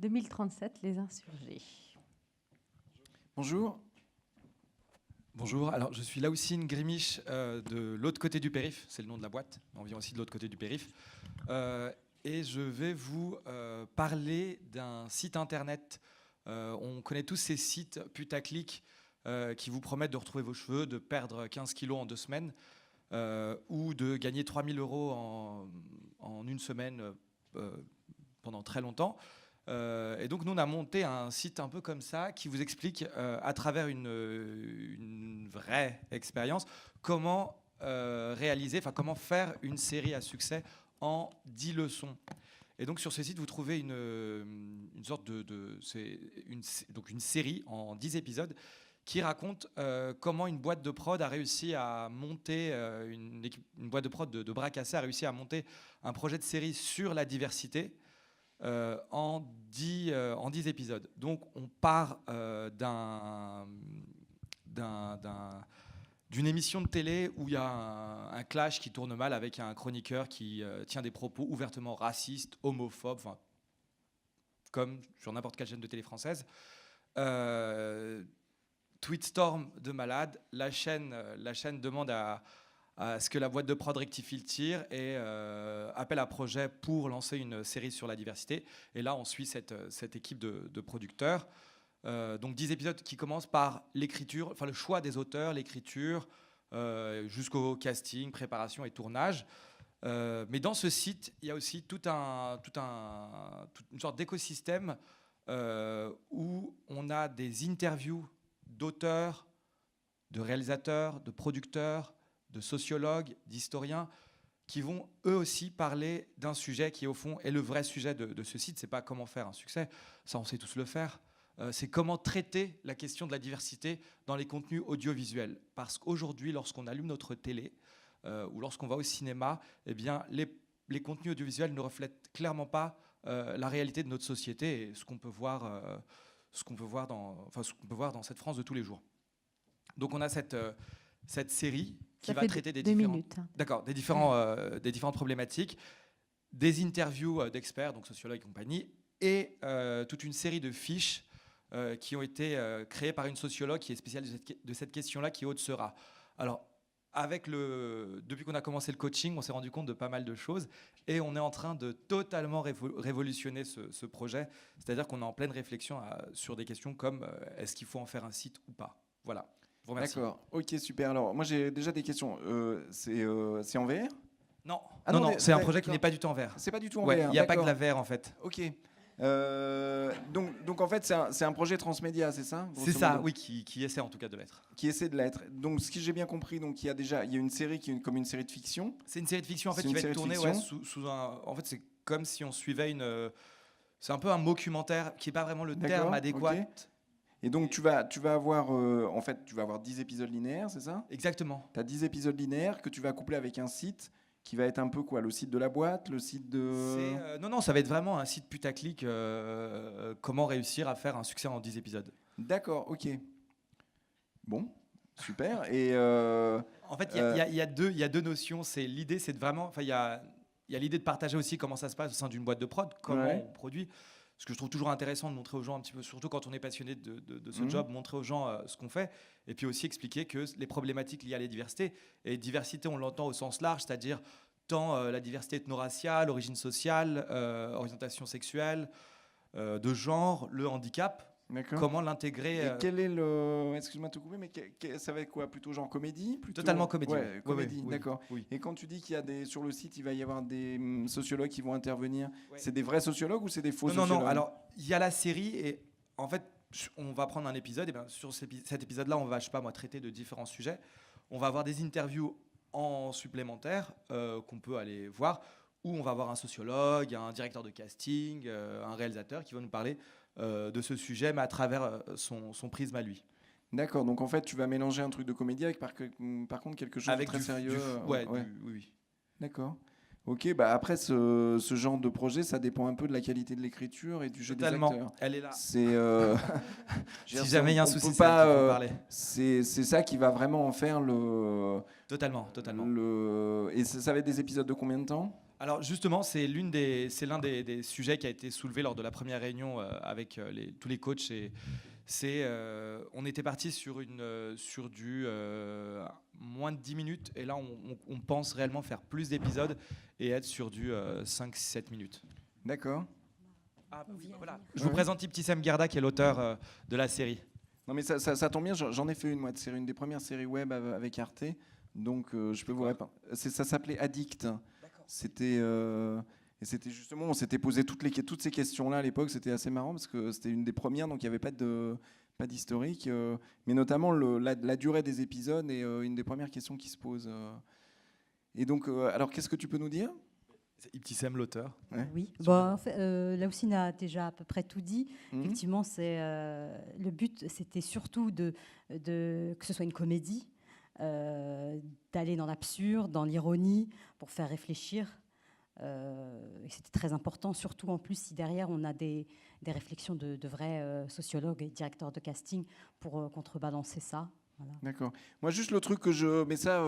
2037, les insurgés. Bonjour. Bonjour, alors je suis Laoussine Grimiche de l'autre côté du périph', c'est le nom de la boîte, on vient aussi de l'autre côté du périph'. Et je vais vous parler d'un site internet. On connaît tous ces sites putaclic qui vous promettent de retrouver vos cheveux, de perdre 15 kilos en 2 semaines ou de gagner 3 000 euros en une semaine pendant très longtemps. Et donc nous on a monté un site un peu comme ça qui vous explique à travers une vraie expérience comment comment faire une série à succès en 10 leçons. Et donc sur ce site vous trouvez une sorte donc une série en 10 épisodes qui raconte comment une boîte de prod a réussi à monter, une boîte de prod de bras cassés a réussi à monter un projet de série sur la diversité en 10 épisodes. Donc on part d'une émission de télé où il y a un clash qui tourne mal avec un chroniqueur qui tient des propos ouvertement racistes, homophobes, comme sur n'importe quelle chaîne de télé française. Tweetstorm de malade, la chaîne demande à ce que la boîte de prod rectifie le tir et appelle à projet pour lancer une série sur la diversité. Et là, on suit cette équipe de producteurs. Donc 10 épisodes qui commencent par l'écriture, enfin le choix des auteurs, l'écriture, jusqu'au casting, préparation et tournage. Mais dans ce site, il y a aussi toute une sorte d'écosystème où on a des interviews d'auteurs, de réalisateurs, de producteurs, de sociologues, d'historiens, qui vont eux aussi parler d'un sujet qui au fond est le vrai sujet de ce site. C'est pas comment faire un succès, ça on sait tous le faire. C'est comment traiter la question de la diversité dans les contenus audiovisuels. Parce qu'aujourd'hui, lorsqu'on allume notre télé ou lorsqu'on va au cinéma, eh bien, les contenus audiovisuels ne reflètent clairement pas la réalité de notre société et ce qu'on peut voir dans cette France de tous les jours. Donc on a cette série qui va traiter des différentes problématiques, des interviews d'experts, donc sociologues et compagnie, et toute une série de fiches qui ont été créées par une sociologue qui est spécialiste de cette question-là, qui est Aude Seurat. Alors, depuis qu'on a commencé le coaching, on s'est rendu compte de pas mal de choses et on est en train de totalement révolutionner ce projet. C'est-à-dire qu'on est en pleine réflexion sur des questions comme est-ce qu'il faut en faire un site ou pas. Voilà. Je vous remercie. D'accord, ok, super. Alors, moi j'ai déjà des questions. C'est en VR ? Non, non, c'est un projet qui n'est pas du tout en VR. C'est pas du tout en VR. VR. Il n'y a pas que la VR en fait. Ok. Donc en fait, c'est un projet transmédia, c'est ça ? C'est ça, oui, qui essaie en tout cas de l'être. Qui essaie de l'être. Donc, ce que j'ai bien compris, donc il y a une série qui est comme une série de fiction. C'est une série de fiction en fait qui va être tournée sous un. En fait, c'est comme si on suivait c'est un peu un mockumentaire qui n'est pas vraiment le terme adéquat. Okay. Et donc tu vas avoir en fait tu vas avoir 10 épisodes linéaires, c'est ça ? Exactement. Tu as 10 épisodes linéaires que tu vas coupler avec un site qui va être un peu quoi ? Le site de la boîte, le site de... Non, ça va être vraiment un site putaclic, comment réussir à faire un succès en 10 épisodes. D'accord, ok. Bon, super. Et en fait, il y a deux notions. L'idée, c'est de vraiment... Il y a l'idée de partager aussi comment ça se passe au sein d'une boîte de prod, comment on produit. Ce que je trouve toujours intéressant de montrer aux gens un petit peu, surtout quand on est passionné de ce job, montrer aux gens ce qu'on fait, et puis aussi expliquer que les problématiques liées à la diversité, et diversité on l'entend au sens large, c'est-à-dire tant la diversité ethno-raciale, origine sociale, orientation sexuelle, de genre, le handicap, comment l'intégrer. Et quel est le... Excuse-moi de te couper, mais ça va être quoi ? Plutôt genre comédie ? Totalement comédie. Ouais, comédie, oui, d'accord. Oui. Et quand tu dis qu'il y a sur le site, il va y avoir des sociologues qui vont intervenir, c'est des vrais sociologues ou c'est des faux sociologues ? Non. Alors, il y a la série et en fait, on va prendre un épisode. Et bien, sur cet épisode-là, on va, traiter de différents sujets. On va avoir des interviews en supplémentaire qu'on peut aller voir, où on va avoir un sociologue, un directeur de casting, un réalisateur qui va nous parler de ce sujet, mais à travers son prisme à lui. D'accord, donc en fait, tu vas mélanger un truc de comédie avec par contre quelque chose de très sérieux. Oui. D'accord. Ok, bah après ce genre de projet, ça dépend un peu de la qualité de l'écriture et du jeu des acteurs. Elle est là. C'est si jamais il y a un souci, parler. C'est ça qui va vraiment en faire le. Totalement. Et ça va être des épisodes de combien de temps ? Alors justement, c'est l'un des sujets qui a été soulevé lors de la première réunion avec tous les coachs. On était parti sur du moins de 10 minutes, et là on pense réellement faire plus d'épisodes et être sur du 5-7 minutes. D'accord. Voilà. Je vous présente Ibtissem Gerda, qui est l'auteur de la série. Non mais ça tombe bien, j'en ai fait une, moi, de série, une des premières séries web avec Arte, donc je peux vous répondre. Ça s'appelait Addict. C'était et c'était justement, on s'était posé toutes ces questions-là à l'époque. C'était assez marrant parce que c'était une des premières, donc il n'y avait pas d'historique, mais notamment la durée des épisodes est une des premières questions qui se posent. Et donc, alors qu'est-ce que tu peux nous dire? C'est Ibtissem, l'auteur. Ouais. Oui, bon, en fait, Laoussine a déjà à peu près tout dit. Effectivement, le but, c'était surtout que ce soit une comédie, d'aller dans l'absurde, dans l'ironie, pour faire réfléchir. Et c'était très important, surtout en plus si derrière on a des réflexions de vrais sociologues et directeurs de casting pour contrebalancer ça. Voilà. D'accord. Moi, juste le truc mais ça,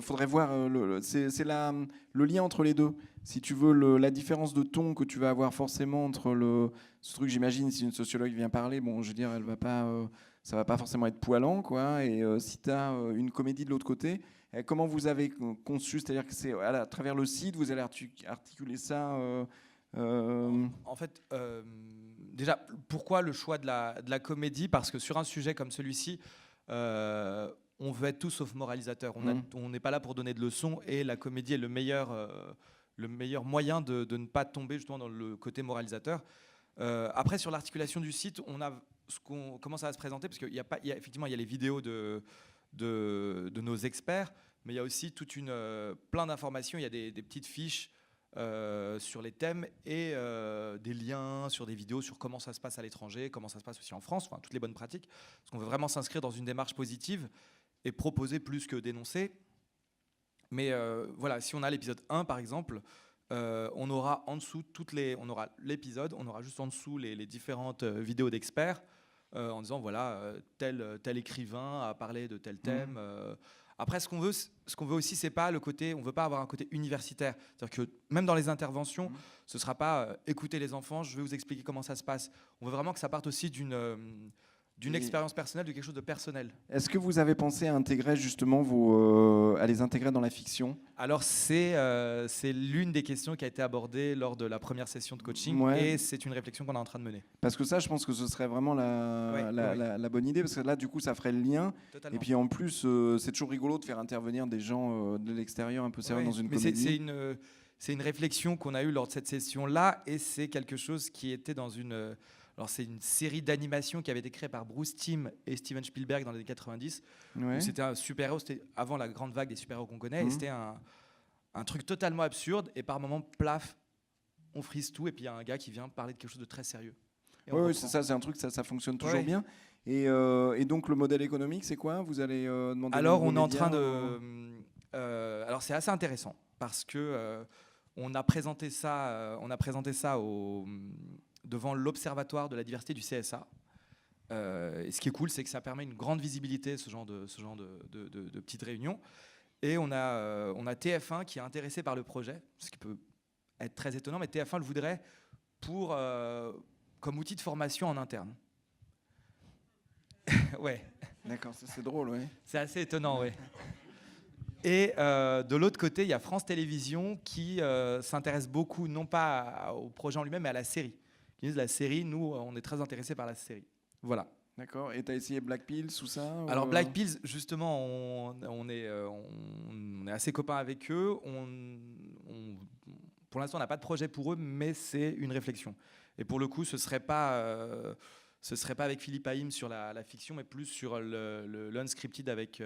faudrait voir. C'est le lien entre les deux. Si tu veux, la différence de ton que tu vas avoir forcément entre ce truc, j'imagine, si une sociologue vient parler, bon, je veux dire, ça va pas forcément être poilant, quoi. Et si tu as une comédie de l'autre côté, comment vous avez conçu? C'est-à-dire que c'est à travers le site, vous allez articuler ça. En fait, déjà, pourquoi le choix de la comédie? Parce que sur un sujet comme celui-ci, on veut être tout sauf moralisateur. On n'est pas là pour donner de leçons, et la comédie est le meilleur moyen de ne pas tomber justement dans le côté moralisateur. Après, sur l'articulation du site, comment ça va se présenter, parce qu'effectivement, il y a les vidéos de nos experts, mais il y a aussi plein d'informations. Il y a des petites fiches sur les thèmes et des liens sur des vidéos sur comment ça se passe à l'étranger, comment ça se passe aussi en France, enfin toutes les bonnes pratiques, parce qu'on veut vraiment s'inscrire dans une démarche positive et proposer plus que dénoncer. Mais voilà, si on a l'épisode 1 par exemple, on aura en dessous on aura l'épisode, on aura juste en dessous les différentes vidéos d'experts en disant voilà, tel écrivain a parlé de tel thème. Après, ce qu'on veut aussi, c'est pas le côté, on veut pas avoir un côté universitaire. C'est-à-dire que même dans les interventions, ce sera pas écoutez les enfants, je vais vous expliquer comment ça se passe. On veut vraiment que ça parte aussi d'une expérience personnelle, de quelque chose de personnel. Est-ce que vous avez pensé à intégrer justement à les intégrer dans la fiction? Alors c'est l'une des questions qui a été abordée lors de la première session de coaching, et c'est une réflexion qu'on est en train de mener. Parce que ça, je pense que ce serait vraiment la bonne idée, parce que là, du coup, ça ferait le lien. Totalement. Et puis en plus, c'est toujours rigolo de faire intervenir des gens de l'extérieur un peu sérieux dans une comédie. C'est une réflexion qu'on a eue lors de cette session-là, et c'est quelque chose qui était dans une... Alors c'est une série d'animation qui avait été créée par Bruce Timm et Steven Spielberg dans les années 90. C'était un super-héros, c'était avant la grande vague des super-héros qu'on connaît, et c'était un truc totalement absurde, et par moments, plaf, on frise tout, et puis il y a un gars qui vient parler de quelque chose de très sérieux. Oui, c'est ça, c'est un truc, ça fonctionne toujours bien. Et donc le modèle économique, c'est quoi? Vous allez demander... Alors on est en train de... alors c'est assez intéressant, parce que on a présenté ça devant l'Observatoire de la diversité du CSA. Et ce qui est cool, c'est que ça permet une grande visibilité, ce genre de petites réunions. Et on a TF1 qui est intéressé par le projet, ce qui peut être très étonnant, mais TF1 le voudrait comme outil de formation en interne. Ouais. D'accord, c'est drôle, ouais. C'est assez étonnant, ouais. Et de l'autre côté, il y a France Télévisions qui s'intéresse beaucoup, non pas au projet en lui-même, mais à la série. Ils disent la série, nous, on est très intéressés par la série. Voilà. D'accord. Et tu as essayé Black Pills ou ça? Alors Black Pills, justement, on est assez copains avec eux. Pour l'instant, on n'a pas de projet pour eux, mais c'est une réflexion. Et pour le coup, ce serait pas avec Philippe Haïm sur la fiction, mais plus sur l'unscripted avec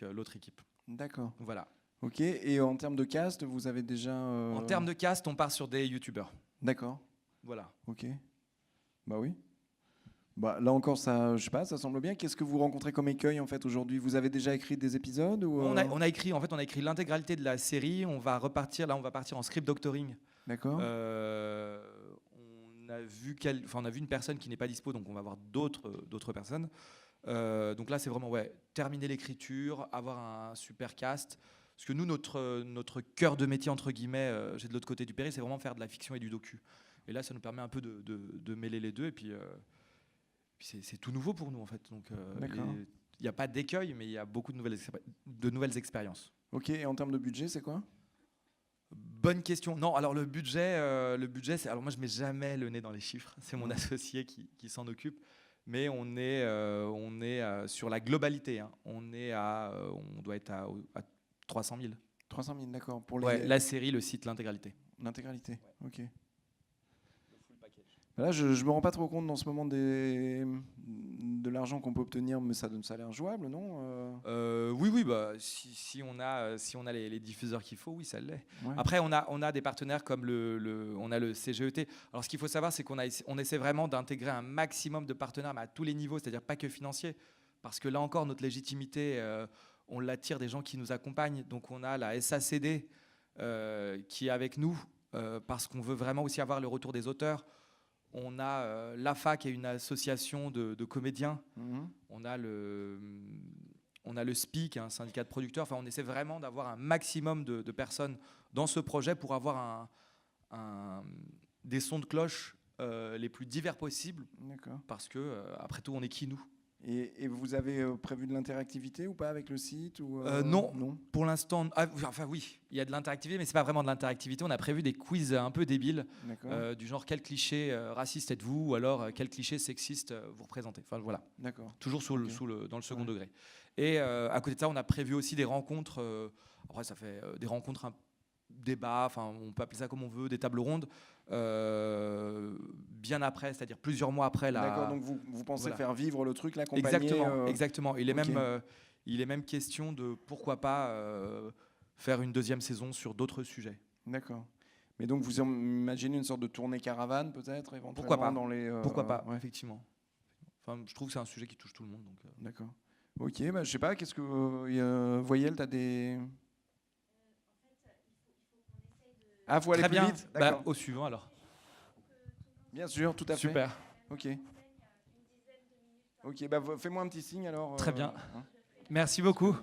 l'autre équipe. D'accord. Voilà. Ok. Et en termes de cast, vous avez déjà... En termes de cast, on part sur des youtubeurs. D'accord. Voilà. Ok. Bah oui. Bah là encore, ça, je sais pas, ça semble bien. Qu'est-ce que vous rencontrez comme écueil en fait aujourd'hui? Vous avez déjà écrit des épisodes ou on a écrit l'intégralité de la série. On va partir en script doctoring. D'accord. On a vu une personne qui n'est pas dispo, donc on va voir d'autres personnes. Donc là, c'est vraiment terminer l'écriture, avoir un super cast. Parce que nous, notre cœur de métier, entre guillemets, j'ai de l'autre côté du périph', c'est vraiment faire de la fiction et du docu. Et là, ça nous permet un peu de mêler les deux. Et puis c'est tout nouveau pour nous, en fait. Donc, il n'y a pas d'écueil, mais il y a beaucoup de nouvelles expériences. Ok, et en termes de budget, c'est quoi? Bonne question. Non, alors le budget, c'est. Alors moi, je mets jamais le nez dans les chiffres. C'est mon associé qui s'en occupe. Mais on est sur la globalité. Hein. On doit être à 300 000. 300 000, d'accord. Pour la série, le site, l'intégralité. L'intégralité, ok. Là, je me rends pas trop compte dans ce moment de l'argent qu'on peut obtenir, mais ça a l'air jouable, non? Oui, bah, si on a les diffuseurs qu'il faut, oui, ça l'est. Ouais. Après, on a des partenaires comme on a le CGET. Alors, ce qu'il faut savoir, c'est qu'on essaie vraiment d'intégrer un maximum de partenaires, mais à tous les niveaux, c'est-à-dire pas que financier, parce que là encore, notre légitimité, on l'attire des gens qui nous accompagnent. Donc, on a la SACD qui est avec nous, parce qu'on veut vraiment aussi avoir le retour des auteurs. On a l'AFA, qui est une association de comédiens. On a le SPIC, un syndicat de producteurs. Enfin, on essaie vraiment d'avoir un maximum de personnes dans ce projet pour avoir des sons de cloche les plus divers possibles. D'accord. Parce que, après tout, on est qui, nous? Et vous avez prévu de l'interactivité ou pas avec le site ou Non, pour l'instant. Enfin oui, il y a de l'interactivité, mais c'est pas vraiment de l'interactivité. On a prévu des quiz un peu débiles, du genre quel cliché raciste êtes-vous, ou alors quel cliché sexiste vous représentez. Enfin voilà. D'accord. Toujours dans le second degré. Et à côté de ça, on a prévu aussi des rencontres. Après, ça fait des rencontres, débats. Enfin, on peut appeler ça comme on veut, des tables rondes. Bien après, c'est-à-dire plusieurs mois après la. D'accord, donc vous pensez faire vivre le truc, l'accompagner. Exactement. Il est même question de pourquoi pas faire une deuxième saison sur d'autres sujets. D'accord. Mais donc vous imaginez une sorte de tournée caravane peut-être éventuellement? Pourquoi pas dans les, Pourquoi pas, effectivement. Enfin, je trouve que c'est un sujet qui touche tout le monde. D'accord. Ok, bah, je sais pas, qu'est-ce que Voyelle, tu as des... Ah, faut aller Très plus bien. vite. D'accord. Au suivant alors. Bien sûr, tout à fait. Super. Ok. Ok, bah fais-moi un petit signe alors. Très bien. Merci beaucoup.